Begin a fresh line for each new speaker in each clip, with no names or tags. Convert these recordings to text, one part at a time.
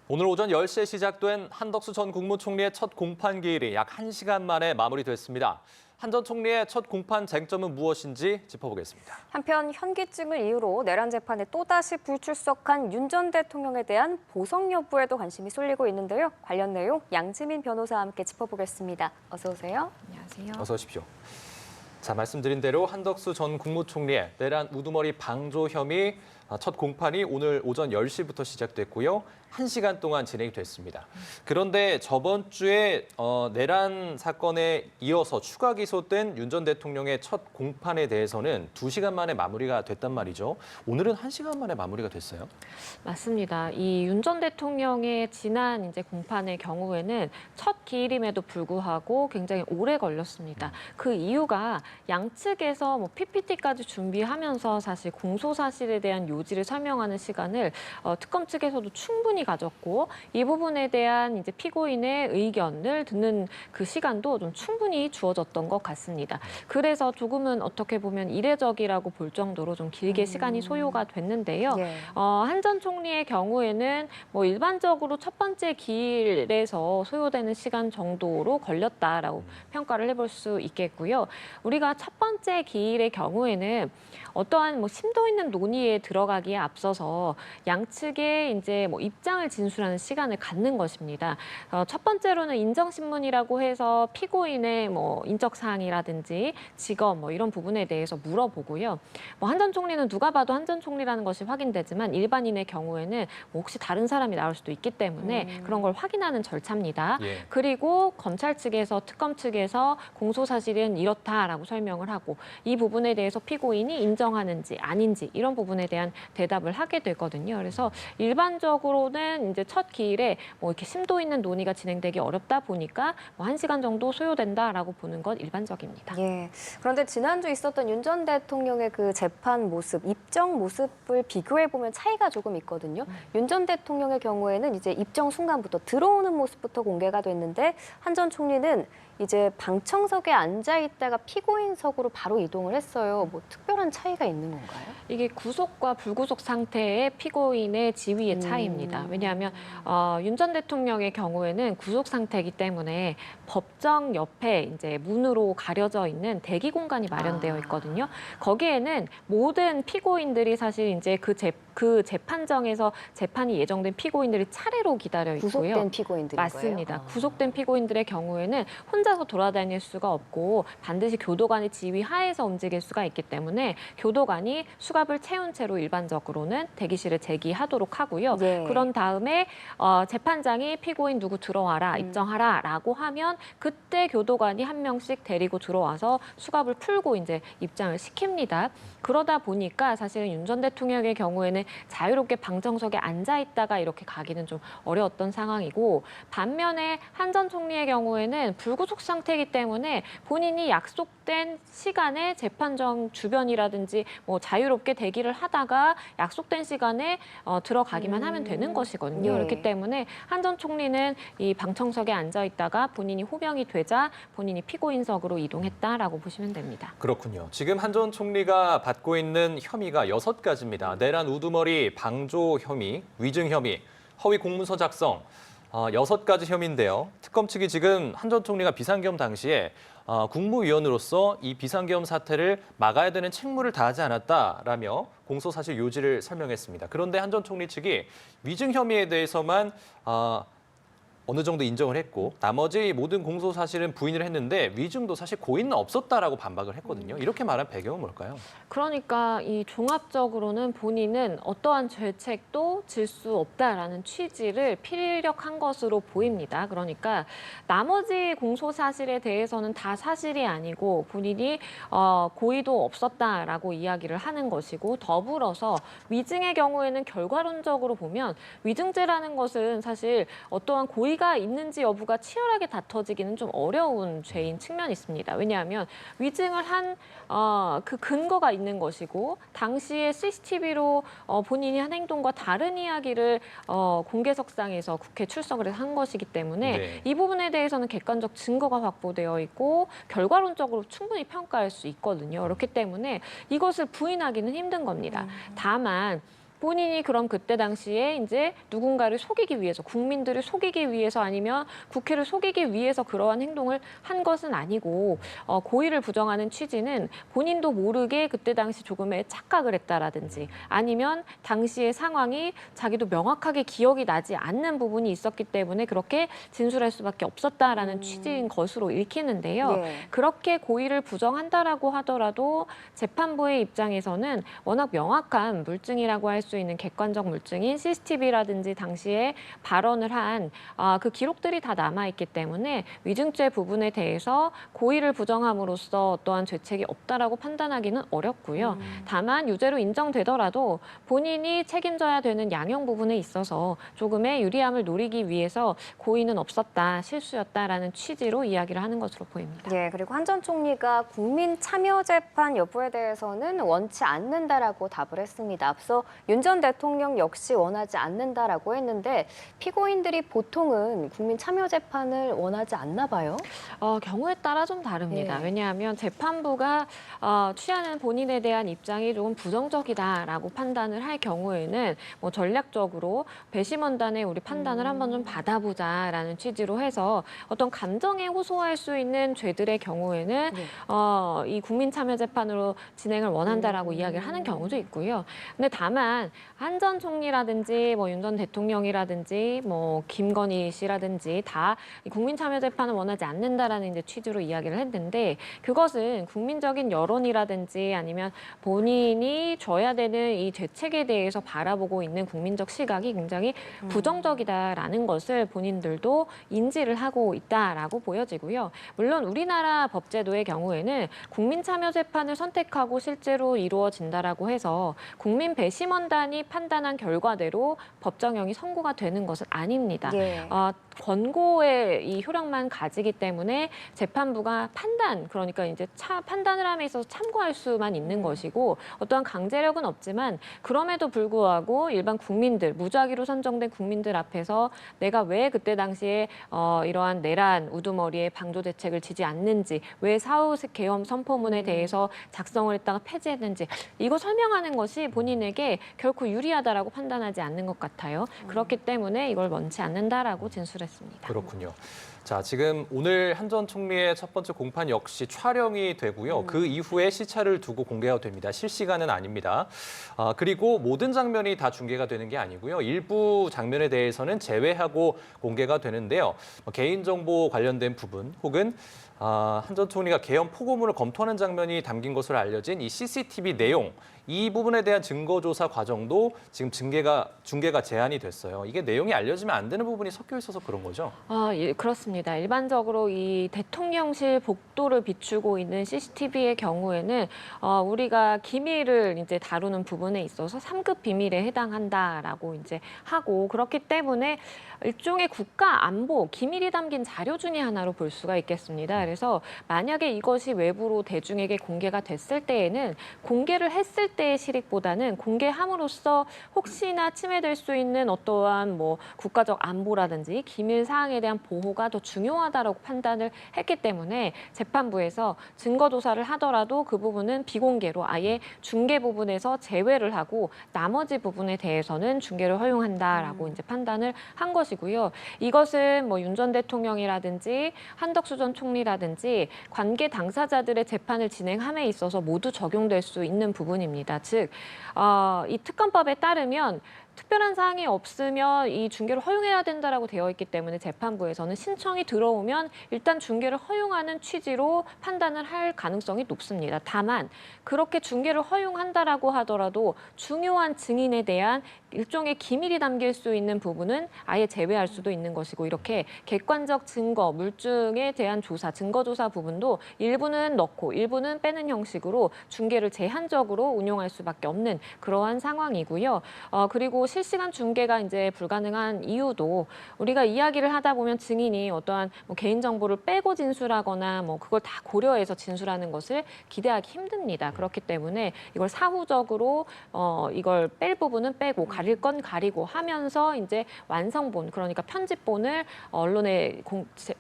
오늘 오전 10시에 시작된 한덕수 전 국무총리의 첫 공판 기일이 약 1시간 만에 마무리됐습니다. 한 전 총리의 첫 공판 쟁점은 무엇인지 짚어보겠습니다.
한편 현기증을 이유로 내란 재판에 또다시 불출석한 윤 전 대통령에 대한 보석 여부에도 관심이 쏠리고 있는데요. 관련 내용 양지민 변호사와 함께 짚어보겠습니다. 어서 오세요.
안녕하세요.
어서 오십시오. 자, 말씀드린 대로 한덕수 전 국무총리의 내란 우두머리 방조 혐의 첫 공판이 오늘 오전 10시부터 시작됐고요. 1시간 동안 진행이 됐습니다. 그런데 저번 주에 내란 사건에 이어서 추가 기소된 윤 전 대통령의 첫 공판에 대해서는 2시간 만에 마무리가 됐단 말이죠. 오늘은 1시간 만에 마무리가 됐어요.
맞습니다. 이 윤 전 대통령의 지난 이제 공판의 경우에는 첫 기일임에도 불구하고 굉장히 오래 걸렸습니다. 그 이유가 양측에서 PPT까지 준비하면서 사실 공소 사실에 대한 요지를 설명하는 시간을 특검 측에서도 충분히 가졌고 이 부분에 대한 이제 피고인의 의견을 듣는 그 시간도 좀 충분히 주어졌던 것 같습니다. 그래서 조금은 어떻게 보면 이례적이라고 볼 정도로 좀 길게 시간이 소요가 됐는데요.
예.
한 전 총리의 경우에는 일반적으로 첫 번째 기일에서 소요되는 시간 정도로 걸렸다라고 평가를 해볼 수 있겠고요. 우리가 첫 번째 기일의 경우에는 어떠한 심도 있는 논의에 들어가기에 앞서서 양측의 이제 입장을 진술하는 시간을 갖는 것입니다. 첫 번째로는 인정신문이라고 해서 피고인의 인적 사항이라든지 직업 이런 부분에 대해서 물어보고요. 한 전 총리는 누가 봐도 한 전 총리라는 것이 확인되지만 일반인의 경우에는 혹시 다른 사람이 나올 수도 있기 때문에 그런 걸 확인하는 절차입니다.
예.
그리고 검찰 측에서 특검 측에서 공소 사실은 이렇다라고 설명을 하고 이 부분에 대해서 피고인이 인정하는지 아닌지 이런 부분에 대한 대답을 하게 되거든요. 그래서 일반적으로는 이제 첫 기일에 이렇게 심도 있는 논의가 진행되기 어렵다 보니까 1시간 정도 소요된다라고 보는 것 일반적입니다.
예. 그런데 지난주 있었던 윤 전 대통령의 그 재판 모습, 입정 모습을 비교해 보면 차이가 조금 있거든요. 윤 전 대통령의 경우에는 이제 입정 순간부터 들어오는 모습부터 공개가 됐는데 한 전 총리는 이제 방청석에 앉아 있다가 피고인석으로 바로 이동을 했어요. 특별한 차이가 있는 건가요?
이게 구속과 불구속 상태의 피고인의 지위의 차이입니다. 왜냐하면 윤 전 대통령의 경우에는 구속 상태이기 때문에 법정 옆에 이제 문으로 가려져 있는 대기 공간이 마련되어 있거든요. 거기에는 모든 피고인들이 사실 이제 그 재판정에서 재판이 예정된 피고인들이 차례로 기다려 있고요.
구속된 피고인들인
맞습니다.
거예요?
구속된 피고인들의 경우에는 혼자서 돌아다닐 수가 없고 반드시 교도관의 지휘 하에서 움직일 수가 있기 때문에 교도관이 수갑을 채운 채로 일반적으로는 대기실에 제기하도록 하고요.
예.
그런 다음에 재판장이 피고인 누구 들어와라, 입정하라라고 하면 그때 교도관이 한 명씩 데리고 들어와서 수갑을 풀고 이제 입장을 시킵니다. 그러다 보니까 사실은 윤 전 대통령의 경우에는 자유롭게 방청석에 앉아 있다가 이렇게 가기는 좀 어려웠던 상황이고 반면에 한 전 총리의 경우에는 불구속 상태이기 때문에 본인이 약속된 시간에 재판정 주변이라든지 자유롭게 대기를 하다가 약속된 시간에 들어가기만 하면 되는 것이거든요.
예.
그렇기 때문에 한 전 총리는 이 방청석에 앉아 있다가 본인이 호명이 되자 본인이 피고인석으로 이동했다라고 보시면 됩니다.
그렇군요. 지금 한 전 총리가 받고 있는 혐의가 6가지입니다. 내란 우두머리 방조 혐의, 위증 혐의, 허위 공문서 작성, 6가지 혐의인데요. 특검 측이 지금 한 전 총리가 비상계엄 당시에 국무위원으로서 이 비상계엄 사태를 막아야 되는 책무를 다하지 않았다라며 공소사실 요지를 설명했습니다. 그런데 한 전 총리 측이 위증 혐의에 대해서만 어느 정도 인정을 했고 나머지 모든 공소 사실은 부인을 했는데 위증도 사실 고의는 없었다라고 반박을 했거든요. 이렇게 말한 배경은 뭘까요?
그러니까 이 종합적으로는 본인은 어떠한 죄책도 질 수 없다라는 취지를 피력한 것으로 보입니다. 그러니까 나머지 공소 사실에 대해서는 다 사실이 아니고 본인이 고의도 없었다라고 이야기를 하는 것이고 더불어서 위증의 경우에는 결과론적으로 보면 위증죄라는 것은 사실 어떠한 고의가 있는지 여부가 치열하게 다퉈지기는 좀 어려운 죄인 측면이 있습니다. 왜냐하면 위증을 한 그 근거가 있는 것이고 당시에 CCTV로 본인이 한 행동과 다른 이야기를 공개석상에서 국회 출석을 한 것이기 때문에
네.
이 부분에 대해서는 객관적 증거가 확보되어 있고 결과론적으로 충분히 평가할 수 있거든요. 그렇기 때문에 이것을 부인하기는 힘든 겁니다. 다만 본인이 그럼 그때 당시에 이제 누군가를 속이기 위해서, 국민들을 속이기 위해서 아니면 국회를 속이기 위해서 그러한 행동을 한 것은 아니고 고의를 부정하는 취지는 본인도 모르게 그때 당시 조금의 착각을 했다라든지 아니면 당시의 상황이 자기도 명확하게 기억이 나지 않는 부분이 있었기 때문에 그렇게 진술할 수밖에 없었다라는 취지인 것으로 읽히는데요.
예.
그렇게 고의를 부정한다라고 하더라도 재판부의 입장에서는 워낙 명확한 물증이라고 할 수 있는 객관적 물증인 CCTV라든지 당시에 발언을 한 그 기록들이 다 남아있기 때문에 위증죄 부분에 대해서 고의를 부정함으로써 어떠한 죄책이 없다라고 판단하기는 어렵고요. 다만 유죄로 인정되더라도 본인이 책임져야 되는 양형 부분에 있어서 조금의 유리함을 노리기 위해서 고의는 없었다, 실수였다라는 취지로 이야기를 하는 것으로 보입니다.
예, 그리고 한 전 총리가 국민 참여 재판 여부에 대해서는 원치 않는다라고 답을 했습니다. 앞서 윤 전 대통령 역시 원하지 않는다라고 했는데 피고인들이 보통은 국민 참여 재판을 원하지 않나 봐요.
경우에 따라 좀 다릅니다.
예.
왜냐하면 재판부가 취하는 본인에 대한 입장이 조금 부정적이다라고 판단을 할 경우에는 뭐 전략적으로 배심원단의 우리 판단을 한번 좀 받아보자라는 취지로 해서 어떤 감정에 호소할 수 있는 죄들의 경우에는
네.
이 국민참여재판으로 진행을 원한다라고 이야기를 하는 경우도 있고요. 근데 다만 한 전 총리라든지 뭐 윤 전 대통령이라든지 뭐 김건희 씨라든지 다 이 국민참여재판을 원하지 않는다라는 이제 취지로 이야기를 했는데 그것은 국민적인 여론이라든지 아니면 본인이 져야 되는 이 죄책에 대해서 바라보고 있는 국민적 시각이 굉장히 부정적이다라는 것을 본인들도 인지를 하고 있다라고 보여지고요. 물론 우리나라 법제도의 경우에는 국민참여재판을 선택하고 실제로 이루어진다라고 해서 국민 배심원단이 판단한 결과대로 법정형이 선고가 되는 것은 아닙니다.
예.
권고의 이 효력만 가지기 때문에 재판부가 그러니까 이제 판단을 함에 있어서 참고할 수만 있는 것이고 어떠한 강제력은 없지만 그럼에도 불구하고 일반 국민들, 무작위로 선정된 국민들 앞에서 내가 왜 그때 당시에 이러한 내란 우두머리에 방조 대책을 지지 않는지, 왜 사후 계엄 선포문에 대해서 작성을 했다가 폐지했는지 이거 설명하는 것이 본인에게 결코 유리하다라고 판단하지 않는 것 같아요. 그렇기 때문에 이걸 원치 않는다라고 진술했습니다.
그렇군요. 자, 지금 오늘 한 전 총리의 첫 번째 공판 역시 촬영이 되고요. 그 이후에 시차를 두고 공개가 됩니다. 실시간은 아닙니다. 그리고 모든 장면이 다 중계가 되는 게 아니고요. 일부 장면에 대해서는 제외하고 공개가 되는데요. 개인정보 관련된 부분 혹은 한 전 총리가 계엄 포고문을 검토하는 장면이 담긴 것으로 알려진 이 CCTV 내용, 이 부분에 대한 증거조사 과정도 지금 중계가 제한이 됐어요. 이게 내용이 알려지면 안 되는 부분이 섞여 있어서 그런 거죠?
예, 그렇습니다. 일반적으로 이 대통령실 복도를 비추고 있는 CCTV의 경우에는 우리가 기밀을 이제 다루는 부분에 있어서 3급 비밀에 해당한다라고 이제 하고 그렇기 때문에 일종의 국가 안보, 기밀이 담긴 자료 중에 하나로 볼 수가 있겠습니다. 그래서 만약에 이것이 외부로 대중에게 공개가 됐을 때에는 공개를 했을 때의 실익보다는 공개함으로써 혹시나 침해될 수 있는 어떠한 뭐 국가적 안보라든지 기밀 사항에 대한 보호가 더 중요하다라고 판단을 했기 때문에 재판부에서 증거 조사를 하더라도 그 부분은 비공개로 아예 중개 부분에서 제외를 하고 나머지 부분에 대해서는 중개를 허용한다라고 이제 판단을 한 것이고요. 이것은 뭐 윤 전 대통령이라든지 한덕수 전 총리라든지 관계 당사자들의 재판을 진행함에 있어서 모두 적용될 수 있는 부분입니다. 즉, 이 특검법에 따르면 특별한 사항이 없으면 이 중개를 허용해야 된다라고 되어 있기 때문에 재판부에서는 신청이 들어오면 일단 중개를 허용하는 취지로 판단을 할 가능성이 높습니다. 다만 그렇게 중개를 허용한다라고 하더라도 중요한 증인에 대한 일종의 기밀이 담길 수 있는 부분은 아예 제외할 수도 있는 것이고 이렇게 객관적 증거, 물증에 대한 조사, 증거조사 부분도 일부는 넣고 일부는 빼는 형식으로 중개를 제한적으로 운용할 수밖에 없는 그러한 상황이고요. 그리고 실시간 중계가 이제 불가능한 이유도 우리가 이야기를 하다 보면 증인이 어떠한 뭐 개인정보를 빼고 진술하거나 뭐 그걸 다 고려해서 진술하는 것을 기대하기 힘듭니다. 그렇기 때문에 이걸 사후적으로 이걸 뺄 부분은 빼고 가릴 건 가리고 하면서 이제 완성본 그러니까 편집본을 언론에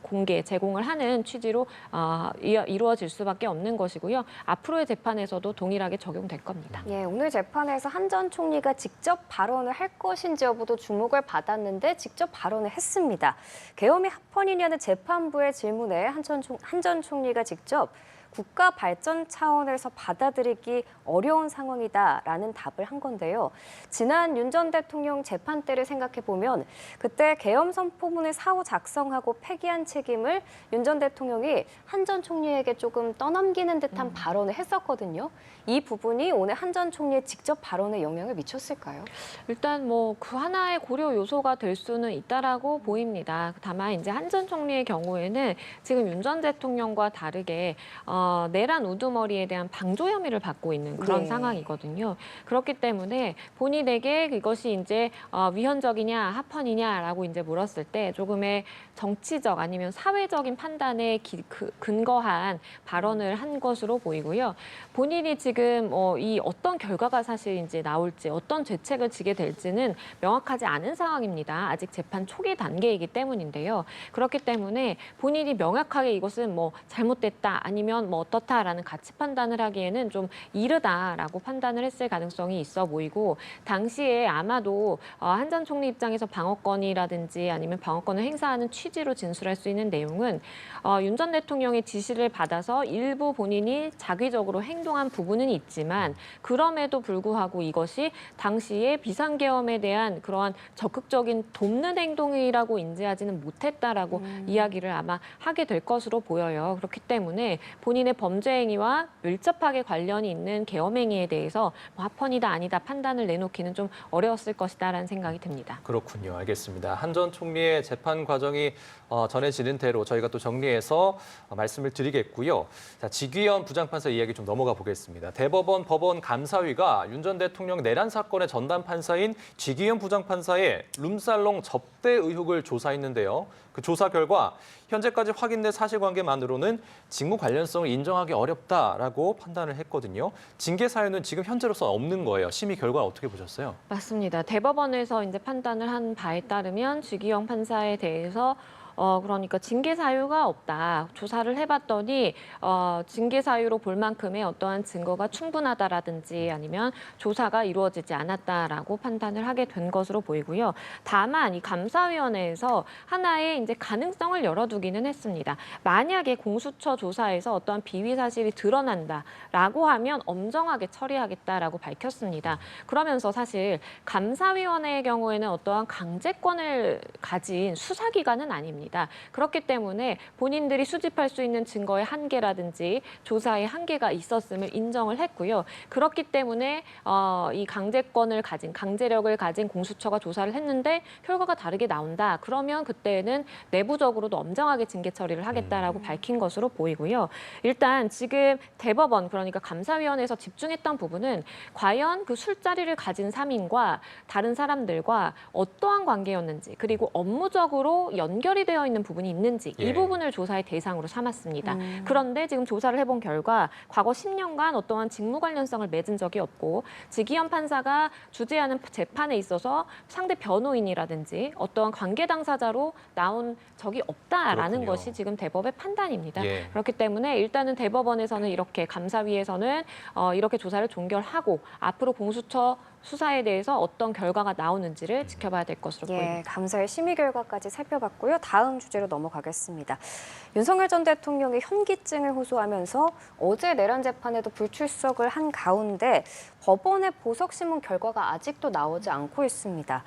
공개, 제공을 하는 취지로 이루어질 수밖에 없는 것이고요. 앞으로의 재판에서도 동일하게 적용될 겁니다.
예, 오늘 재판에서 한 전 총리가 직접 발언을 할 것인지 여부도 주목을 받았는데 직접 발언을 했습니다. 계엄이 합헌이냐는 재판부의 질문에 한 전 총리가 직접 국가 발전 차원에서 받아들이기 어려운 상황이다라는 답을 한 건데요. 지난 윤 전 대통령 재판 때를 생각해 보면 그때 계엄 선포문을 사후 작성하고 폐기한 책임을 윤 전 대통령이 한 전 총리에게 조금 떠넘기는 듯한 발언을 했었거든요. 이 부분이 오늘 한 전 총리의 직접 발언에 영향을 미쳤을까요?
일단 뭐 그 하나의 고려 요소가 될 수는 있다라고 보입니다. 다만 이제 한 전 총리의 경우에는 지금 윤 전 대통령과 다르게 내란 우두머리에 대한 방조 혐의를 받고 있는 그런
네.
상황이거든요. 그렇기 때문에 본인에게 이것이 이제 위헌적이냐 합헌이냐라고 이제 물었을 때 조금의 정치적 아니면 사회적인 판단에 근거한 발언을 한 것으로 보이고요. 본인이 지금 이 어떤 결과가 사실 이제 나올지 어떤 죄책을 지게 될지는 명확하지 않은 상황입니다. 아직 재판 초기 단계이기 때문인데요. 그렇기 때문에 본인이 명확하게 이것은 뭐 잘못됐다 아니면 뭐 어떻다라는 가치 판단을 하기에는 좀 이르다라고 판단을 했을 가능성이 있어 보이고 당시에 아마도 한 전 총리 입장에서 방어권이라든지 아니면 방어권을 행사하는 취지로 진술할 수 있는 내용은 윤 전 대통령의 지시를 받아서 일부 본인이 자기적으로 행동한 부분은 있지만 그럼에도 불구하고 이것이 당시에 비상계엄에 대한 그러한 적극적인 돕는 행동이라고 인지하지는 못했다라고 이야기를 아마 하게 될 것으로 보여요. 그렇기 때문에 본인의 범죄 행위와 밀접하게 관련이 있는 계엄 행위에 대해서 뭐 합헌이다 아니다 판단을 내놓기는 좀 어려웠을 것이다라는 생각이 듭니다.
그렇군요. 알겠습니다. 한 전 총리의 재판 과정이 전해지는 대로 저희가 또 정리해서 말씀을 드리겠고요. 자, 지귀현 부장판사 이야기 좀 넘어가 보겠습니다. 대법원 법원 감사위가 윤 전 대통령 내란 사건의 전담 판사인 지귀현 부장판사의 룸살롱 접대 의혹을 조사했는데요. 그 조사 결과 현재까지 확인된 사실관계만으로는 직무 관련성을 인정하기 어렵다라고 판단을 했거든요. 징계 사유는 지금 현재로서 없는 거예요. 심의 결과는 어떻게 보셨어요?
맞습니다. 대법원에서 이제 판단을 한 바에 따르면 지기영 판사에 대해서 그러니까 징계 사유가 없다. 조사를 해봤더니 징계 사유로 볼 만큼의 어떠한 증거가 충분하다라든지 아니면 조사가 이루어지지 않았다라고 판단을 하게 된 것으로 보이고요. 다만 이 감사위원회에서 하나의 이제 가능성을 열어두기는 했습니다. 만약에 공수처 조사에서 어떠한 비위 사실이 드러난다라고 하면 엄정하게 처리하겠다라고 밝혔습니다. 그러면서 사실 감사위원회의 경우에는 어떠한 강제권을 가진 수사기관은 아닙니다. 그렇기 때문에 본인들이 수집할 수 있는 증거의 한계라든지 조사의 한계가 있었음을 인정을 했고요. 그렇기 때문에 이 강제력을 가진 공수처가 조사를 했는데 결과가 다르게 나온다. 그러면 그때는 내부적으로도 엄정하게 징계 처리를 하겠다라고 밝힌 것으로 보이고요. 일단 지금 대법원 그러니까 감사위원회에서 집중했던 부분은 과연 그 술자리를 가진 3인과 다른 사람들과 어떠한 관계였는지 그리고 업무적으로 연결이 되어 있는 부분이 있는지 이 부분을 조사의 대상으로 삼았습니다. 그런데 지금 조사를 해본 결과 과거 10년간 어떠한 직무 관련성을 맺은 적이 없고 지기현 판사가 주재하는 재판에 있어서 상대 변호인이라든지 어떠한 관계 당사자로 나온 적이 없다라는
그렇군요.
것이 지금 대법의 판단입니다.
예.
그렇기 때문에 일단은 대법원에서는 이렇게 감사위에서는 이렇게 조사를 종결하고 앞으로 공수처 수사에 대해서 어떤 결과가 나오는지를 지켜봐야 될 것으로 보입니다.
예, 감사의 심의 결과까지 살펴봤고요. 다음 주제로 넘어가겠습니다. 윤석열 전 대통령이 현기증을 호소하면서 어제 내란 재판에도 불출석을 한 가운데 법원의 보석 신문 결과가 아직도 나오지 않고 있습니다.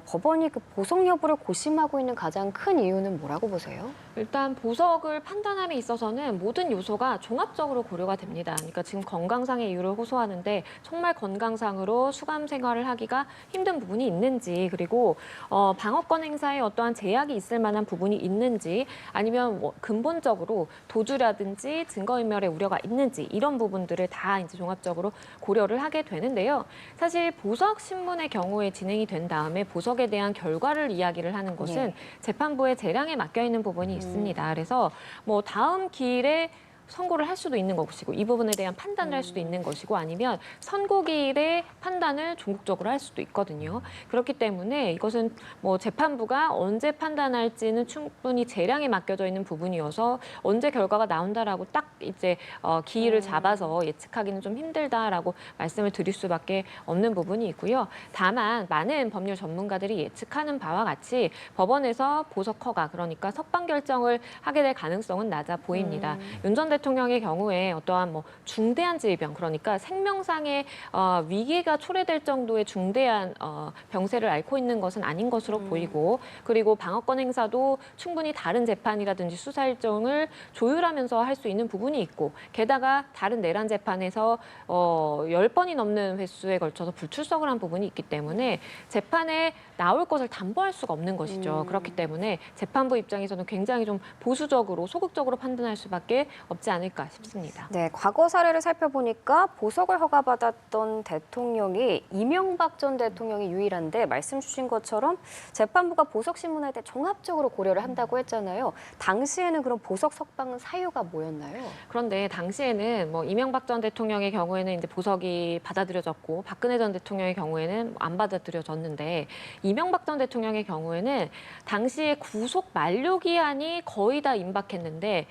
법원이 그 보석 여부를 고심하고 있는 가장 큰 이유는 뭐라고 보세요?
일단 보석을 판단함에 있어서는 모든 요소가 종합적으로 고려가 됩니다. 그러니까 지금 건강상의 이유를 호소하는데 정말 건강상으로 수감 생활을 하기가 힘든 부분이 있는지 그리고 방어권 행사에 어떠한 제약이 있을 만한 부분이 있는지 아니면 뭐 근본적으로 도주라든지 증거인멸의 우려가 있는지 이런 부분들을 다 이제 종합적으로 고려를 하게 되는데요. 사실 보석 신문의 경우에 진행이 된 다음에 보석에 대한 결과를 이야기를 하는 것은 재판부의 재량에 맡겨 있는 부분이 있습니다. 그래서 뭐 다음 기일에 선고를 할 수도 있는 것이고 이 부분에 대한 판단을 할 수도 있는 것이고 아니면 선고기일의 판단을 종국적으로 할 수도 있거든요. 그렇기 때문에 이것은 뭐 재판부가 언제 판단할지는 충분히 재량에 맡겨져 있는 부분이어서 언제 결과가 나온다라고 딱 이제 기일을 잡아서 예측하기는 좀 힘들다라고 말씀을 드릴 수밖에 없는 부분이 있고요. 다만 많은 법률 전문가들이 예측하는 바와 같이 법원에서 보석 허가 그러니까 석방 결정을 하게 될 가능성은 낮아 보입니다. 윤 전 대통령의 경우에 어떠한 뭐 중대한 질병 그러니까 생명상의 위기가 초래될 정도의 중대한 병세를 앓고 있는 것은 아닌 것으로 보이고 그리고 방어권 행사도 충분히 다른 재판이라든지 수사 일정을 조율하면서 할 수 있는 부분이 있고 게다가 다른 내란 재판에서 10번이 넘는 횟수에 걸쳐서 불출석을 한 부분이 있기 때문에 재판에 나올 것을 담보할 수가 없는 것이죠. 그렇기 때문에 재판부 입장에서는 굉장히 좀 보수적으로 소극적으로 판단할 수밖에 없지 않을까 싶습니다.
네, 과거 사례를 살펴보니까 보석을 허가받았던 대통령이 이명박 전 대통령이 유일한데 말씀 주신 것처럼 재판부가 보석 신문할 때 종합적으로 고려를 한다고 했잖아요. 당시에는 그럼 보석 석방은 사유가 뭐였나요?
그런데 당시에는 뭐 이명박 전 대통령의 경우에는 이제 보석이 받아들여졌고 박근혜 전 대통령의 경우에는 안 받아들여졌는데 이명박 전 대통령의 경우에는 당시에 구속 만료 기한이 거의 다 임박했는데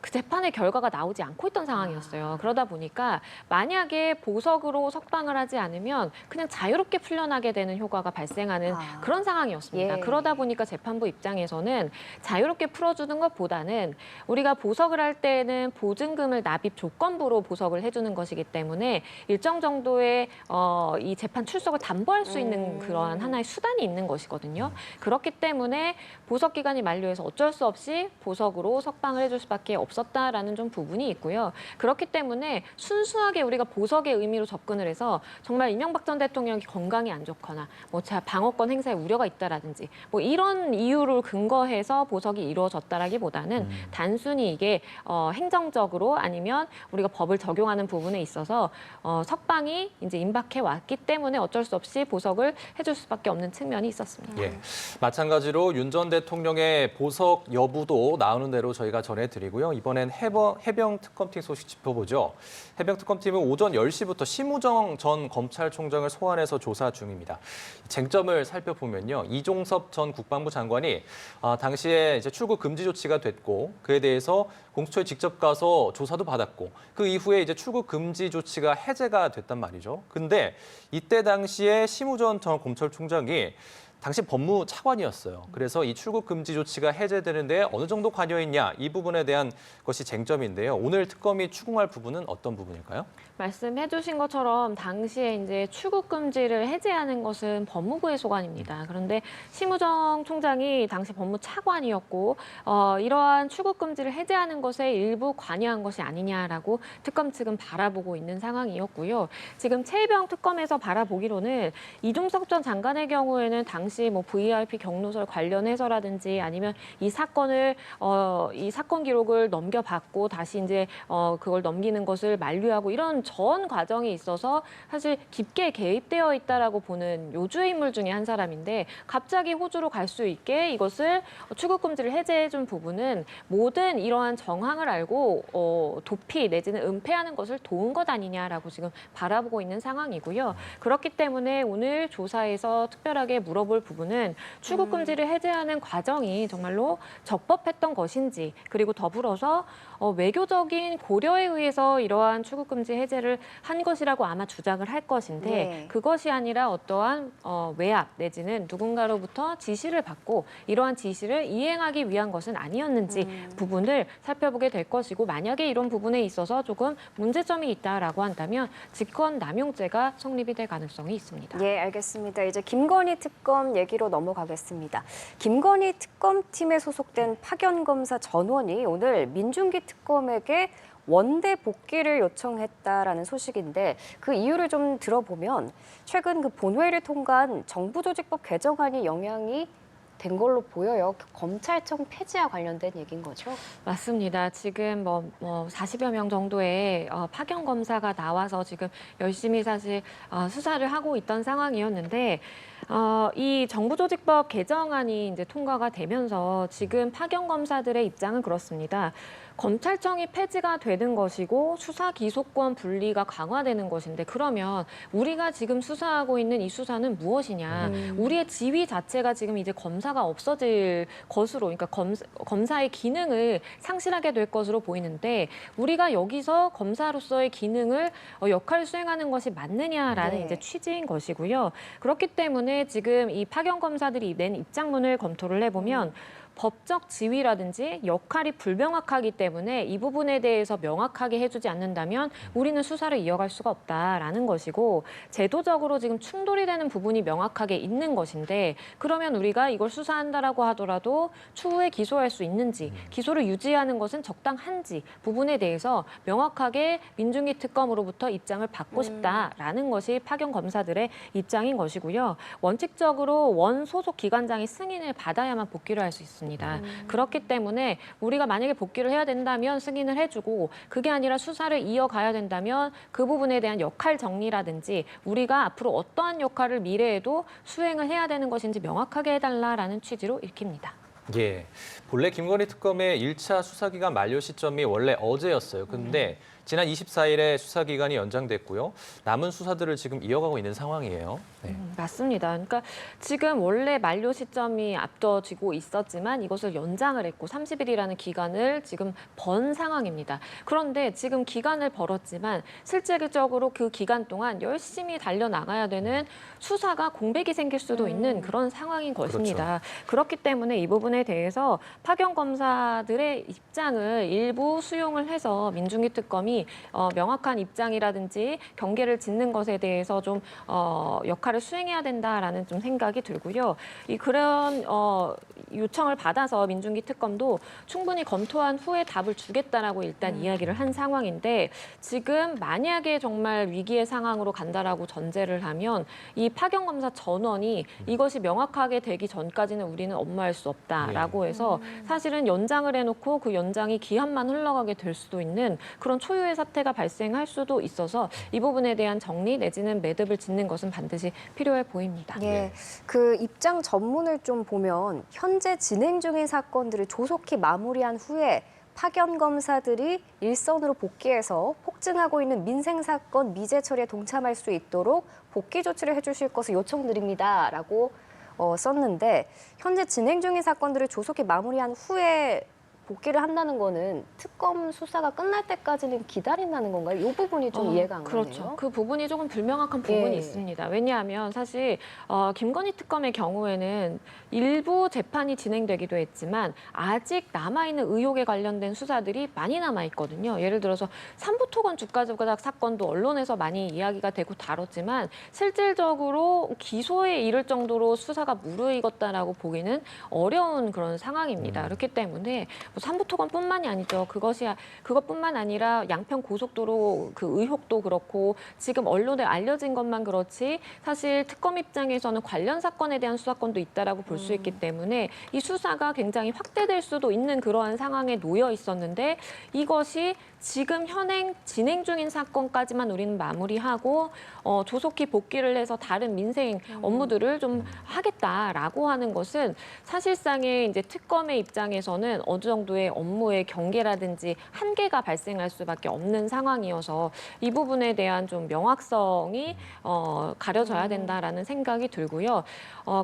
그 재판의 결과가 나오지 않고 있던 상황이었어요. 그러다 보니까 만약에 보석으로 석방을 하지 않으면 그냥 자유롭게 풀려나게 되는 효과가 발생하는 그런 상황이었습니다.
예.
그러다 보니까 재판부 입장에서는 자유롭게 풀어주는 것보다는 우리가 보석을 할 때는 보증금을 납입 조건부로 보석을 해주는 것이기 때문에 일정 정도의 이 재판 출석을 담보할 수 있는 그러한 하나의 수단이 있는 것이거든요. 그렇기 때문에 보석 기간이 만료해서 어쩔 수 없이 보석으로 석방을 해줄 수밖에 없었다라는 좀 부분이 있고요. 그렇기 때문에 순수하게 우리가 보석의 의미로 접근을 해서 정말 이명박 전 대통령이 건강이 안 좋거나 뭐 방어권 행사에 우려가 있다라든지 뭐 이런 이유를 근거해서 보석이 이루어졌다라기보다는 단순히 이게 행정적으로 아니면 우리가 법을 적용하는 부분에 있어서 석방이 이제 임박해 왔기 때문에 어쩔 수 없이 보석을 해줄 수밖에 없는 측면이 있었습니다.
예, 마찬가지로 윤 전 대통령의 보석 여부도 나오는 대로 저희가 전해드리고요. 이번엔 해병 특검팀 소식 짚어보죠. 해병 특검팀은 오전 10시부터 심우정 전 검찰총장을 소환해서 조사 중입니다. 쟁점을 살펴보면요. 이종섭 전 국방부 장관이 당시에 이제 출국 금지 조치가 됐고 그에 대해서 공수처에 직접 가서 조사도 받았고 그 이후에 이제 출국 금지 조치가 해제가 됐단 말이죠. 근데 이때 당시에 심우정 전 검찰총장이 당시 법무차관이었어요. 그래서 이 출국 금지 조치가 해제되는데 어느 정도 관여했냐 이 부분에 대한 것이 쟁점인데요. 오늘 특검이 추궁할 부분은 어떤 부분일까요?
말씀해주신 것처럼 당시에 이제 출국 금지를 해제하는 것은 법무부의 소관입니다. 그런데 심우정 총장이 당시 법무차관이었고 이러한 출국 금지를 해제하는 것에 일부 관여한 것이 아니냐라고 특검 측은 바라보고 있는 상황이었고요. 지금 최혜병 특검에서 바라보기로는 이종석 전 장관의 경우에는 당시 뭐 VIP 경로설 관련해서라든지 아니면 이 사건을 이 사건 기록을 넘겨받고 다시 이제 그걸 넘기는 것을 만류하고 이런 전 과정에 있어서 사실 깊게 개입되어 있다라고 보는 요주의 인물 중에 한 사람인데 갑자기 호주로 갈 수 있게 이것을 출국 금지를 해제해 준 부분은 모든 이러한 정황을 알고 도피 내지는 은폐하는 것을 도운 것 아니냐라고 지금 바라보고 있는 상황이고요. 그렇기 때문에 오늘 조사에서 특별하게 물어볼 부분은 출국 금지를 해제하는 과정이 정말로 적법했던 것인지 그리고 더불어서 외교적인 고려에 의해서 이러한 출국 금지 해제를 한 것이라고 아마 주장을 할 것인데
네.
그것이 아니라 어떠한 외압 내지는 누군가로부터 지시를 받고 이러한 지시를 이행하기 위한 것은 아니었는지 부분을 살펴보게 될 것이고 만약에 이런 부분에 있어서 조금 문제점이 있다라고 한다면 직권남용죄가 성립이 될 가능성이 있습니다.
예, 알겠습니다. 이제 김건희 특검 얘기로 넘어가겠습니다. 김건희 특검팀에 소속된 파견검사 전원이 오늘 민중기 특검에게 원대 복귀를 요청했다라는 소식인데 그 이유를 좀 들어보면 최근 그 본회의를 통과한 정부조직법 개정안이 영향이 된 걸로 보여요. 검찰청 폐지와 관련된 얘기인 거죠?
맞습니다. 지금 40여 명 정도의 파견 검사가 나와서 지금 열심히 사실 수사를 하고 있던 상황이었는데 이 정부조직법 개정안이 이제 통과가 되면서 지금 파견 검사들의 입장은 그렇습니다. 검찰청이 폐지가 되는 것이고 수사 기소권 분리가 강화되는 것인데 그러면 우리가 지금 수사하고 있는 이 수사는 무엇이냐? 우리의 지위 자체가 지금 이제 검사가 없어질 것으로, 그러니까 검사의 기능을 상실하게 될 것으로 보이는데 우리가 여기서 검사로서의 기능을 역할을 수행하는 것이 맞느냐라는
네.
이제 취지인 것이고요. 그렇기 때문에 지금 이 파견 검사들이 낸 입장문을 검토를 해보면 법적 지위라든지 역할이 불명확하기 때문에 이 부분에 대해서 명확하게 해주지 않는다면 우리는 수사를 이어갈 수가 없다라는 것이고 제도적으로 지금 충돌이 되는 부분이 명확하게 있는 것인데 그러면 우리가 이걸 수사한다라고 하더라도 추후에 기소할 수 있는지 기소를 유지하는 것은 적당한지 부분에 대해서 명확하게 민중기 특검으로부터 입장을 받고 싶다라는 것이 파견 검사들의 입장인 것이고요. 원칙적으로 원 소속 기관장이 승인을 받아야만 복귀를 할 수 있습니다. 그렇기 때문에 우리가 만약에 복귀를 해야 된다면 승인을 해주고 그게 아니라 수사를 이어가야 된다면 그 부분에 대한 역할 정리라든지 우리가 앞으로 어떠한 역할을 미래에도 수행을 해야 되는 것인지 명확하게 해달라라는 취지로 읽힙니다.
예, 본래 김건희 특검의 1차 수사기간 만료 시점이 원래 어제였어요. 근데 지난 24일에 수사기간이 연장됐고요. 남은 수사들을 지금 이어가고 있는 상황이에요. 네.
맞습니다. 그러니까 지금 원래 만료 시점이 앞둬지고 있었지만 이것을 연장을 했고 30일이라는 기간을 지금 번 상황입니다. 그런데 지금 기간을 벌었지만 실질적으로 그 기간 동안 열심히 달려나가야 되는 수사가 공백이 생길 수도 있는 그런 상황인 것입니다. 그렇기 때문에 이 부분에 대해서 파견 검사들의 입장을 일부 수용을 해서 민중기 특검이 명확한 입장이라든지 경계를 짓는 것에 대해서 좀 역할을 수행해야 된다라는 좀 생각이 들고요. 그런 요청을 받아서 민중기 특검도 충분히 검토한 후에 답을 주겠다라고 일단 이야기를 한 상황인데 지금 만약에 정말 위기의 상황으로 간다라고 전제를 하면 이 파견 검사 전원이 이것이 명확하게 되기 전까지는 우리는 업무할 수 없다라고 해서 사실은 연장을 해놓고 그 연장이 기한만 흘러가게 될 수도 있는 그런 초유의 사태가 발생할 수도 있어서 이 부분에 대한 정리 내지는 매듭을 짓는 것은 반드시 필요해 보입니다.
예, 그 입장 전문을 좀 보면 현재 진행 중인 사건들을 조속히 마무리한 후에 파견 검사들이 일선으로 복귀해서 폭증하고 있는 민생 사건 미제 처리에 동참할 수 있도록 복귀 조치를 해주실 것을 요청드립니다라고 썼는데 현재 진행 중인 사건들을 조속히 마무리한 후에 복귀를 한다는 거는 특검 수사가 끝날 때까지는 기다린다는 건가요? 이 부분이 좀 이해가 안 가네요.
그렇죠. 그 부분이 조금 불명확한 부분이
예.
있습니다. 왜냐하면 사실 김건희 특검의 경우에는 일부 재판이 진행되기도 했지만 아직 남아있는 의혹에 관련된 수사들이 많이 남아있거든요. 예를 들어서 삼부토건 주가조작 사건도 언론에서 많이 이야기가 되고 다뤘지만 실질적으로 기소에 이를 정도로 수사가 무르익었다라고 보기는 어려운 그런 상황입니다. 그렇기 때문에 삼부토건뿐만이 아니죠. 그것뿐만 아니라 양평 고속도로 그 의혹도 그렇고 지금 언론에 알려진 것만 그렇지 사실 특검 입장에서는 관련 사건에 대한 수사권도 있다라고 볼 수 있기 때문에 이 수사가 굉장히 확대될 수도 있는 그러한 상황에 놓여 있었는데 이것이 지금 현행 진행 중인 사건까지만 우리는 마무리하고 조속히 복귀를 해서 다른 민생 업무들을 좀 하겠다라고 하는 것은 사실상의 이제 특검의 입장에서는 어느 정도의 업무의 경계라든지 한계가 발생할 수밖에 없는 상황이어서 이 부분에 대한 좀 명확성이 가려져야 된다라는 생각이 들고요.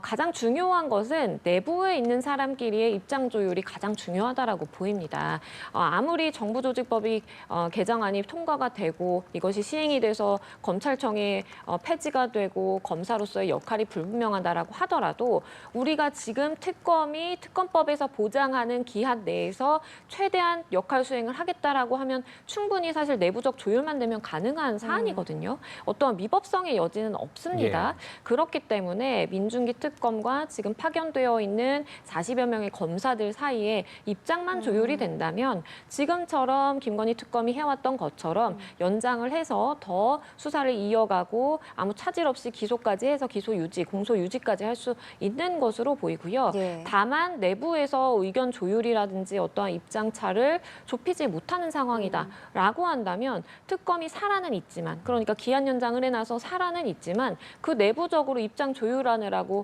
가장 중요한 것은 내부에 있는 사람끼리의 입장 조율이 가장 중요하다라고 보입니다. 아무리 정부조직법이 개정안이 통과가 되고 이것이 시행이 돼서 검찰청에 폐지가 되고 검사로서의 역할이 불분명하다라고 하더라도 우리가 지금 특검이 특검법에서 보장하는 기한 내에 대해서 최대한 역할 수행을 하겠다라고 하면 충분히 사실 내부적 조율만 되면 가능한 사안이거든요. 어떠한 위법성의 여지는 없습니다. 그렇기 때문에 민중기 특검과 지금 파견되어 있는 40여 명의 검사들 사이에 입장만 조율이 된다면 지금처럼 김건희 특검이 해왔던 것처럼 연장을 해서 더 수사를 이어가고 아무 차질 없이 기소까지 해서 기소 유지, 공소 유지까지 할 수 있는 것으로 보이고요.
예.
다만 내부에서 의견 조율이라든지 어떠한 입장차를 좁히지 못하는 상황이다라고 한다면 특검이 살아는 있지만, 그러니까 기한 연장을 해놔서 살아는 있지만 그 내부적으로 입장 조율하느라고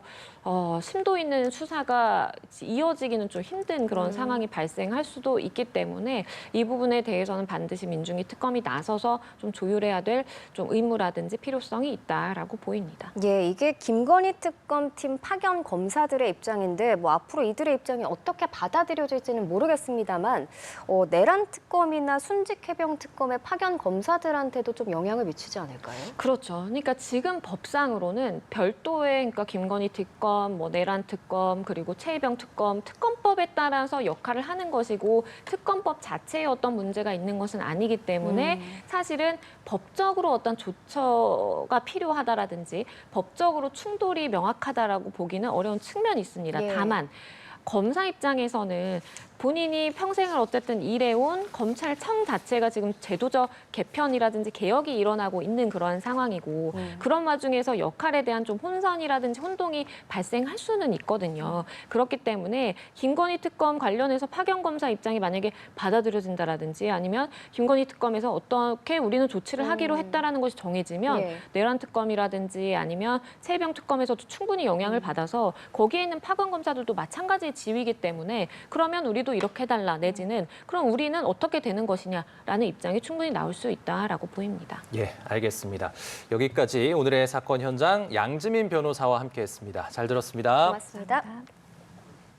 심도 있는 수사가 이어지기는 좀 힘든 그런 상황이 발생할 수도 있기 때문에 이 부분에 대해서는 반드시 민중기 특검이 나서서 좀 조율해야 될 좀 의무라든지 필요성이 있다라고 보입니다.
예, 이게 김건희 특검팀 파견 검사들의 입장인데 뭐 앞으로 이들의 입장이 어떻게 받아들여질지는 모르겠습니다만 내란 특검이나 순직 해병 특검의 파견 검사들한테도 좀 영향을 미치지 않을까요?
그렇죠. 그러니까 지금 법상으로는 별도의 그러니까 김건희 특검, 뭐 내란 특검, 그리고 최혜병 특검, 특검법에 따라서 역할을 하는 것이고 특검법 자체에 어떤 문제가 있는 것은 아니기 때문에 사실은 법적으로 어떤 조처가 필요하다라든지 법적으로 충돌이 명확하다라고 보기는 어려운 측면이 있습니다.
예.
다만 검사 입장에서는 본인이 평생을 어쨌든 일해온 검찰청 자체가 지금 제도적 개편이라든지 개혁이 일어나고 있는 그런 상황이고 그런 와중에서 역할에 대한 좀 혼선이라든지 혼동이 발생할 수는 있거든요. 그렇기 때문에 김건희 특검 관련해서 파견 검사 입장이 만약에 받아들여진다라든지 아니면 김건희 특검에서 어떻게 우리는 조치를 하기로 했다라는 것이 정해지면
예.
내란 특검이라든지 아니면 최혜병 특검에서도 충분히 영향을 받아서 거기에 있는 파견 검사들도 마찬가지의 지위이기 때문에 그러면 우리도 이렇게 해달라 내지는 그럼 우리는 어떻게 되는 것이냐라는 입장이 충분히 나올 수 있다라고 보입니다.
예, 알겠습니다. 여기까지 오늘의 사건 현장 양지민 변호사와 함께했습니다. 잘 들었습니다.
고맙습니다.